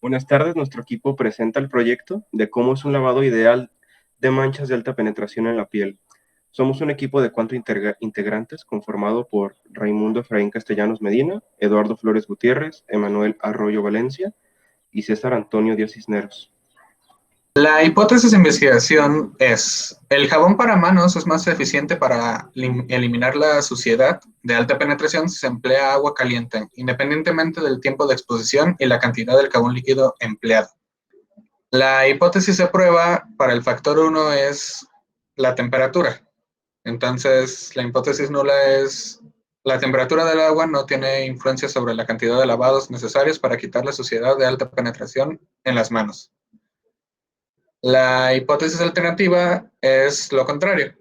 Buenas tardes, nuestro equipo presenta el proyecto de cómo es un lavado ideal de manchas de alta penetración en la piel. Somos un equipo de cuatro integrantes conformado por Raimundo Efraín Castellanos Medina, Eduardo Flores Gutiérrez, Emanuel Arroyo Valencia y César Antonio Díaz Cisneros. La hipótesis de investigación es, el jabón para manos es más eficiente para eliminar la suciedad de alta penetración si se emplea agua caliente, independientemente del tiempo de exposición y la cantidad del jabón líquido empleado. La hipótesis de prueba para el factor 1 es la temperatura. Entonces, la hipótesis nula es, la temperatura del agua no tiene influencia sobre la cantidad de lavados necesarios para quitar la suciedad de alta penetración en las manos. La hipótesis alternativa es lo contrario.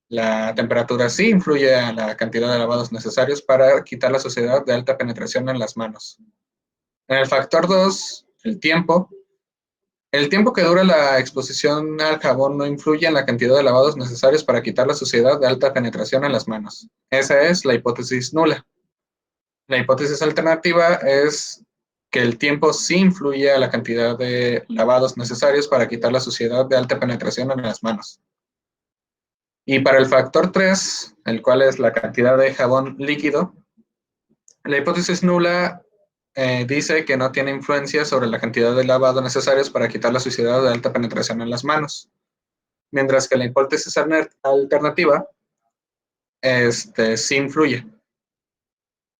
La temperatura sí influye en la cantidad de lavados necesarios para quitar la suciedad de alta penetración en las manos. En el factor 2, el tiempo que dura la exposición al jabón no influye en la cantidad de lavados necesarios para quitar la suciedad de alta penetración en las manos. Esa es la hipótesis nula. La hipótesis alternativa es que el tiempo sí influye a la cantidad de lavados necesarios para quitar la suciedad de alta penetración en las manos. Y para el factor 3, el cual es la cantidad de jabón líquido, la hipótesis nula dice que no tiene influencia sobre la cantidad de lavado necesarios para quitar la suciedad de alta penetración en las manos. Mientras que la hipótesis alternativa sí influye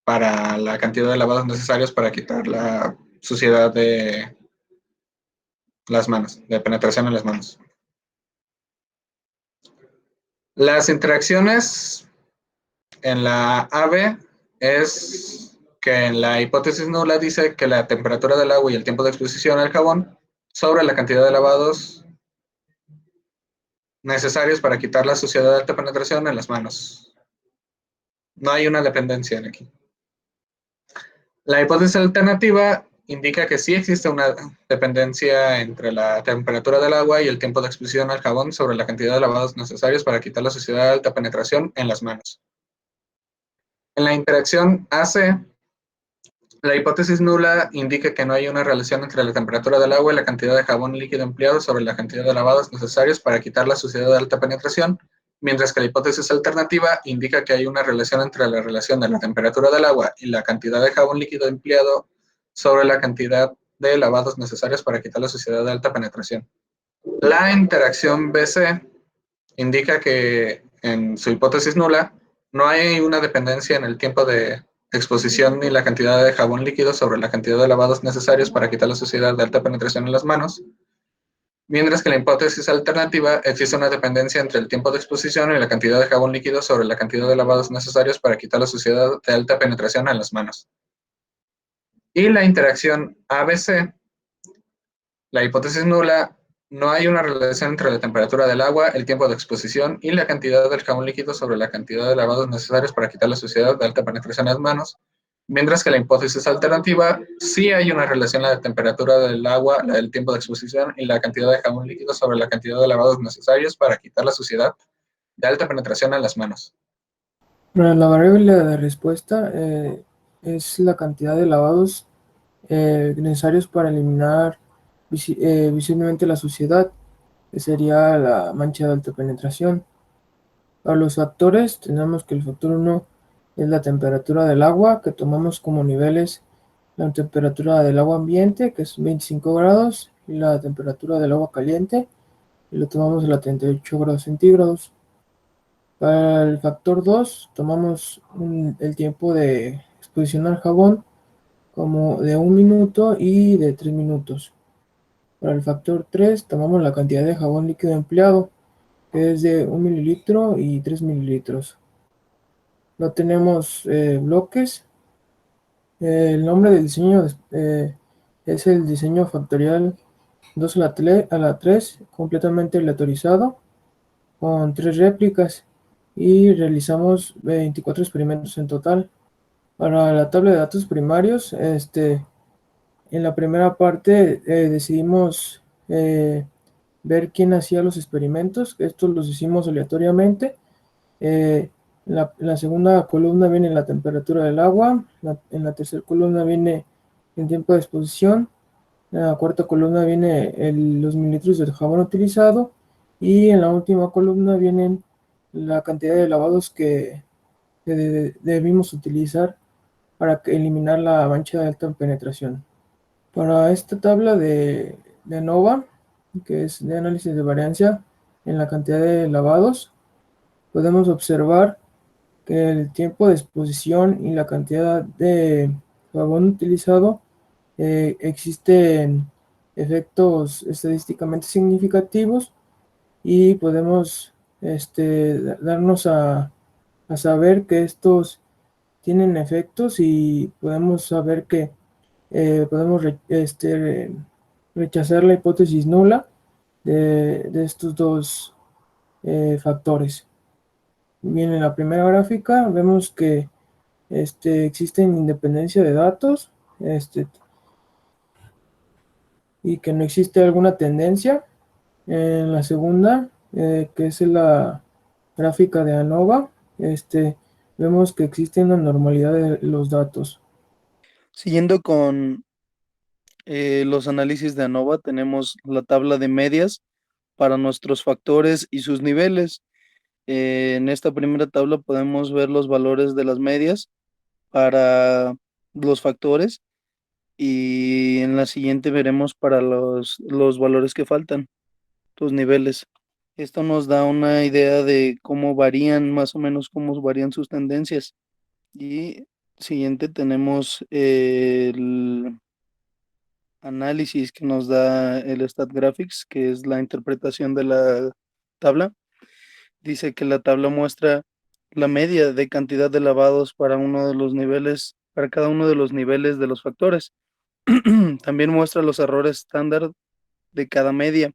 para la cantidad de lavados necesarios para quitar la suciedad de las manos, de penetración en las manos. Las interacciones en la AB es que en la hipótesis nula dice que la temperatura del agua y el tiempo de exposición al jabón sobre la cantidad de lavados necesarios para quitar la suciedad de alta penetración en las manos. No hay una dependencia en aquí. La hipótesis alternativa indica que sí existe una dependencia entre la temperatura del agua y el tiempo de exposición al jabón sobre la cantidad de lavados necesarios para quitar la suciedad de alta penetración en las manos. En la interacción AC, la hipótesis nula indica que no hay una relación entre la temperatura del agua y la cantidad de jabón líquido empleado sobre la cantidad de lavados necesarios para quitar la suciedad de alta penetración, mientras que la hipótesis alternativa indica que hay una relación entre la relación de la temperatura del agua y la cantidad de jabón líquido empleado sobre la cantidad de lavados necesarios para quitar la suciedad de alta penetración. La interacción BC indica que en su hipótesis nula no hay una dependencia en el tiempo de exposición ni la cantidad de jabón líquido sobre la cantidad de lavados necesarios para quitar la suciedad de alta penetración en las manos, mientras que en la hipótesis alternativa existe una dependencia entre el tiempo de exposición y la cantidad de jabón líquido sobre la cantidad de lavados necesarios para quitar la suciedad de alta penetración en las manos. Y la interacción ABC, la hipótesis nula, no hay una relación entre la temperatura del agua, el tiempo de exposición y la cantidad del jabón líquido sobre la cantidad de lavados necesarios para quitar la suciedad de alta penetración en las manos, mientras que la hipótesis alternativa sí hay una relación entre la temperatura del agua, el tiempo de exposición y la cantidad de jabón líquido sobre la cantidad de lavados necesarios para quitar la suciedad de alta penetración en las manos. Bueno, la variable de respuesta es la cantidad de lavados necesarios para eliminar visiblemente la suciedad, que sería la mancha de alta penetración. Para los factores, tenemos que el factor 1 es la temperatura del agua, que tomamos como niveles la temperatura del agua ambiente, que es 25 grados, y la temperatura del agua caliente, y lo tomamos a la 38 grados centígrados. Para el factor 2, tomamos el tiempo de exposición al jabón como de 1 minuto y de 3 minutos. Para el factor 3, tomamos la cantidad de jabón líquido empleado, que es de 1 mililitro y 3 mililitros. No tenemos bloques. El nombre del diseño es el diseño factorial 2 a la 3, completamente aleatorizado, con 3 réplicas, y realizamos 24 experimentos en total. Para la tabla de datos primarios, en la primera parte decidimos ver quién hacía los experimentos. Estos los hicimos aleatoriamente. En la segunda columna viene la temperatura del agua. En la tercera columna viene el tiempo de exposición. En la cuarta columna viene los mililitros del jabón utilizado y en la última columna vienen la cantidad de lavados que debimos utilizar para eliminar la mancha de alta penetración. Para esta tabla de ANOVA, que es de análisis de variancia en la cantidad de lavados, podemos observar que el tiempo de exposición y la cantidad de jabón utilizado existen efectos estadísticamente significativos y podemos darnos a saber que estos tienen efectos y podemos saber que podemos rechazar la hipótesis nula de estos dos factores. Bien, en la primera gráfica vemos que existen independencia de datos y que no existe alguna tendencia. En la segunda, que es la gráfica de ANOVA, vemos que existe una normalidad de los datos. Siguiendo con los análisis de ANOVA, tenemos la tabla de medias para nuestros factores y sus niveles. En esta primera tabla podemos ver los valores de las medias para los factores y en la siguiente veremos para los valores que faltan, los niveles. Esto nos da una idea de cómo varían, más o menos cómo varían sus tendencias. Y siguiente tenemos el análisis que nos da el StatGraphics, que es la interpretación de la tabla. Dice que la tabla muestra la media de cantidad de lavados para uno de los niveles, para cada uno de los niveles de los factores. También muestra los errores estándar de cada media,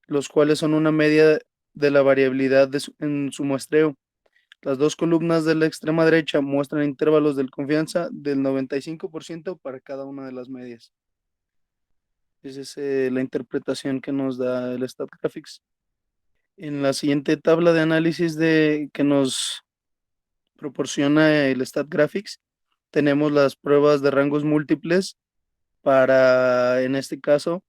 los cuales son una media de la variabilidad en su muestreo. Las dos columnas de la extrema derecha muestran intervalos de confianza del 95% para cada una de las medias. Esa es la interpretación que nos da el StatGraphics. En la siguiente tabla de análisis que nos proporciona el StatGraphics, tenemos las pruebas de rangos múltiples para, en este caso,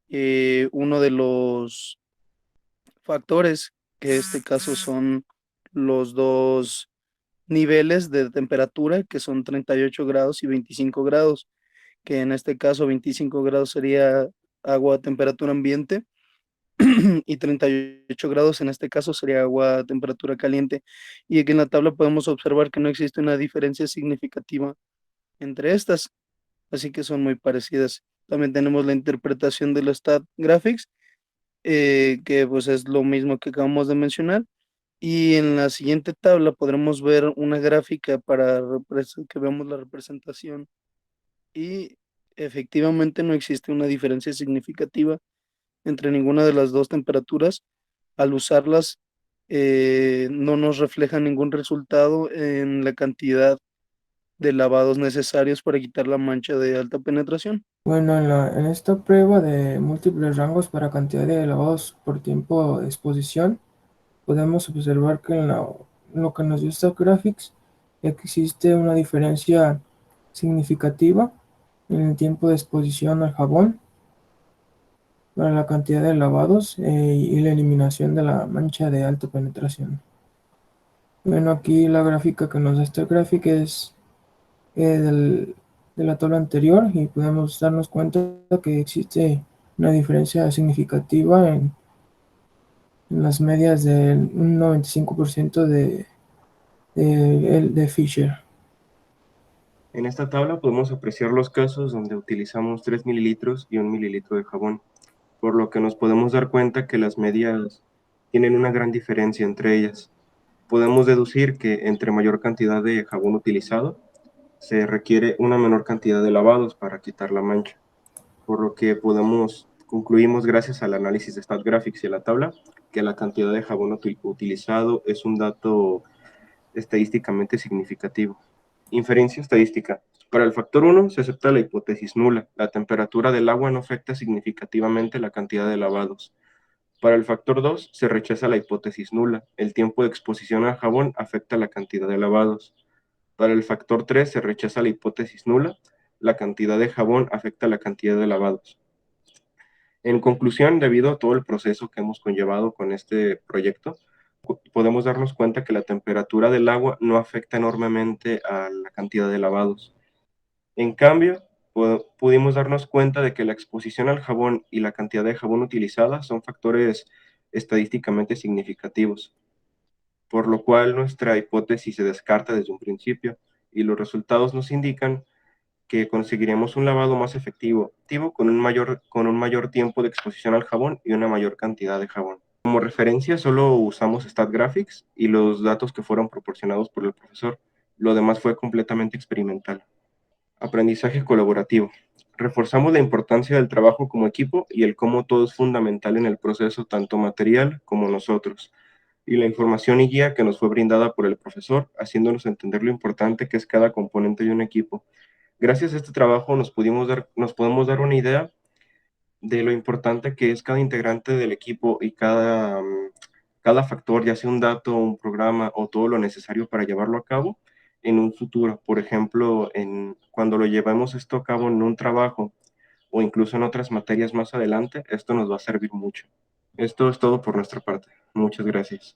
uno de los factores, que en este caso son los dos niveles de temperatura, que son 38 grados y 25 grados, que en este caso 25 grados sería agua a temperatura ambiente y 38 grados en este caso sería agua a temperatura caliente. Y aquí en la tabla podemos observar que no existe una diferencia significativa entre estas, así que son muy parecidas. También tenemos la interpretación de los StatGraphics, que pues es lo mismo que acabamos de mencionar. Y en la siguiente tabla podremos ver una gráfica para que veamos la representación y efectivamente no existe una diferencia significativa entre ninguna de las dos temperaturas. Al usarlas no nos refleja ningún resultado en la cantidad de lavados necesarios para quitar la mancha de alta penetración. Bueno, en esta prueba de múltiples rangos para cantidad de lavados por tiempo de exposición, podemos observar que en lo que nos dio StatGraphics existe una diferencia significativa en el tiempo de exposición al jabón para la cantidad de lavados y la eliminación de la mancha de alta penetración. Bueno, aquí la gráfica que nos da StatGraphics es de la tabla anterior y podemos darnos cuenta que existe una diferencia significativa en las medias del 95% de Fisher. En esta tabla podemos apreciar los casos donde utilizamos 3 mililitros y 1 mililitro de jabón, por lo que nos podemos dar cuenta que las medias tienen una gran diferencia entre ellas. Podemos deducir que entre mayor cantidad de jabón utilizado, se requiere una menor cantidad de lavados para quitar la mancha, por lo que concluimos gracias al análisis de StatGraphics y a la tabla, que la cantidad de jabón utilizado es un dato estadísticamente significativo. Inferencia estadística. Para el factor 1 se acepta la hipótesis nula. La temperatura del agua no afecta significativamente la cantidad de lavados. Para el factor 2 se rechaza la hipótesis nula. El tiempo de exposición al jabón afecta la cantidad de lavados. Para el factor 3 se rechaza la hipótesis nula. la cantidad de jabón afecta la cantidad de lavados. En conclusión, debido a todo el proceso que hemos conllevado con este proyecto, podemos darnos cuenta que la temperatura del agua no afecta enormemente a la cantidad de lavados. En cambio, pudimos darnos cuenta de que la exposición al jabón y la cantidad de jabón utilizada son factores estadísticamente significativos, por lo cual nuestra hipótesis se descarta desde un principio y los resultados nos indican que conseguiremos un lavado más efectivo con un mayor tiempo de exposición al jabón y una mayor cantidad de jabón. Como referencia solo usamos StatGraphics y los datos que fueron proporcionados por el profesor. Lo demás fue completamente experimental. Aprendizaje colaborativo. Reforzamos la importancia del trabajo como equipo y el cómo todo es fundamental en el proceso, tanto material como nosotros, y la información y guía que nos fue brindada por el profesor, haciéndonos entender lo importante que es cada componente de un equipo. Gracias a este trabajo nos podemos dar una idea de lo importante que es cada integrante del equipo y cada factor, ya sea un dato, un programa o todo lo necesario para llevarlo a cabo en un futuro. Por ejemplo, cuando lo llevemos esto a cabo en un trabajo o incluso en otras materias más adelante, esto nos va a servir mucho. Esto es todo por nuestra parte. Muchas gracias.